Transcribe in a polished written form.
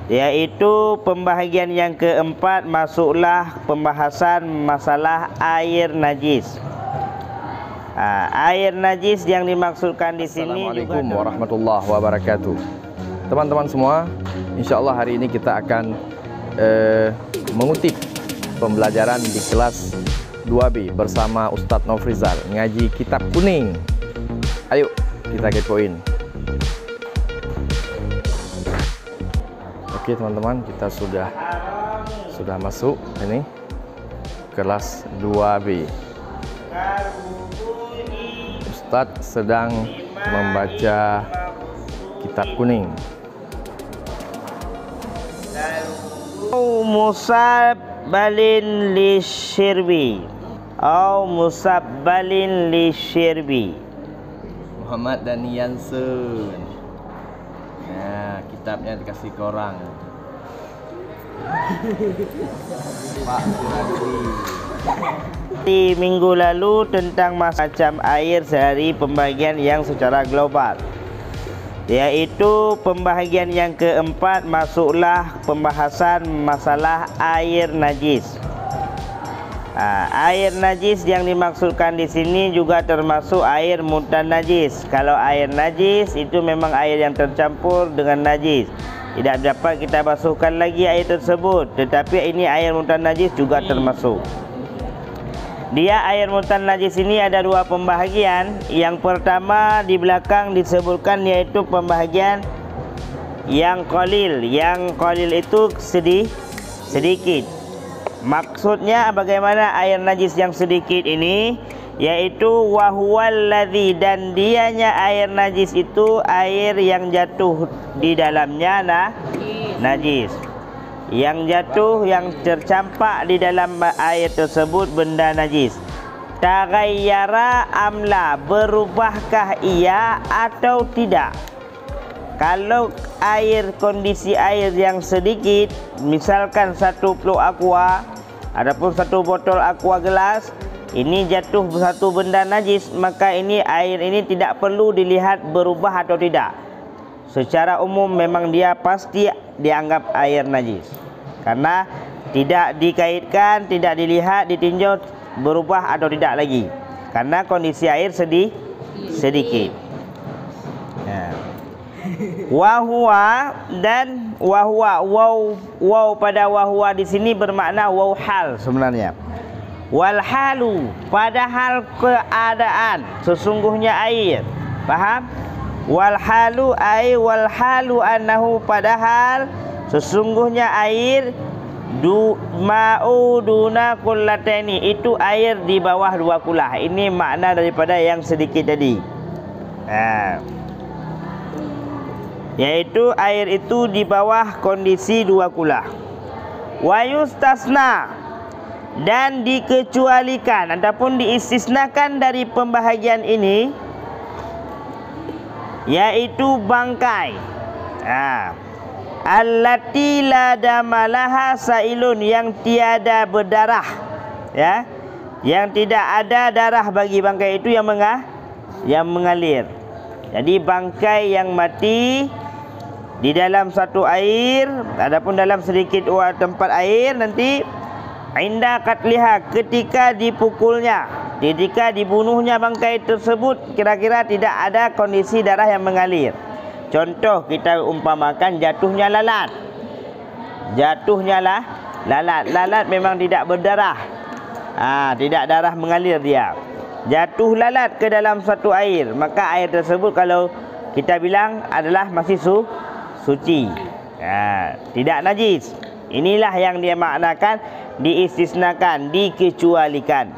Yaitu pembahagian yang keempat, masuklah pembahasan masalah air najis. Air najis yang dimaksudkan di sini. Assalamualaikum warahmatullahi wabarakatuh. Teman-teman semua, insya Allah hari ini kita akan mengutip pembelajaran di kelas 2B bersama Ustadz Nofrizal, ngaji kitab kuning. Ayo kita kepoin. Oke teman-teman, kita sudah masuk ini kelas 2B. Ustadz sedang membaca kitab kuning. Musabbalin lisyirbi atau musabbalin lisyirbi. Muhammad Daniansun. Nah, kitabnya dikasih ke orang. Pak Suradri. Di minggu lalu tentang macam air dari pembagian yang secara global, yaitu pembahagian yang keempat, masuklah pembahasan masalah air najis. Air najis yang dimaksudkan di sini juga termasuk air mutan najis. Kalau air najis itu memang air yang tercampur dengan najis, tidak dapat kita basuhkan lagi air tersebut. Tetapi ini air mutan najis juga termasuk. Dia air mutan najis ini ada dua pembahagian. Yang pertama di belakang disebutkan, yaitu pembahagian yang qalil. Yang qalil itu sedikit. Maksudnya bagaimana air najis yang sedikit ini, yaitu wahuwallazi, dan dianya air najis itu air yang jatuh di dalamnya najis. Yang jatuh, yang tercampak di dalam air tersebut benda najis. Taghayyara amla, berubahkah ia atau tidak? Kalau air, kondisi air yang sedikit, misalkan satu peluk aqua, adapun satu botol aqua gelas, ini jatuh satu benda najis, maka ini air ini tidak perlu dilihat berubah atau tidak. Secara umum memang dia pasti dianggap air najis, karena tidak dikaitkan, tidak dilihat, ditinjau berubah atau tidak lagi, karena kondisi air sedikit. Wahwa, dan wahwa, waw pada wahwa di sini bermakna waw hal sebenarnya. Walhalu, padahal keadaan, sesungguhnya air. Paham? Walhalu ay walhalu annahu, padahal sesungguhnya air ma'u duna kullataini, itu air di bawah dua kulah. Ini makna daripada yang sedikit tadi. Yaitu air itu di bawah kondisi dua kulah. Wa yustasna, dan dikecualikan ataupun diistisnakan dari pembahagian ini, yaitu bangkai. Allati la damalaha sailun, yang tiada berdarah, ya, yang tidak ada darah bagi bangkai itu yang mengalir. Jadi bangkai yang mati di dalam satu air, adapun dalam sedikit tempat air, nanti inda qatliha, ketika dipukulnya, ketika dibunuhnya bangkai tersebut, kira-kira tidak ada kondisi darah yang mengalir. Contoh kita umpamakan jatuhnya lalat. Lalat memang tidak berdarah. Tidak darah mengalir dia. Jatuh lalat ke dalam satu air, maka air tersebut kalau kita bilang adalah masih suci, tidak najis. Inilah yang dia maknakan diistisnakan, dikecualikan.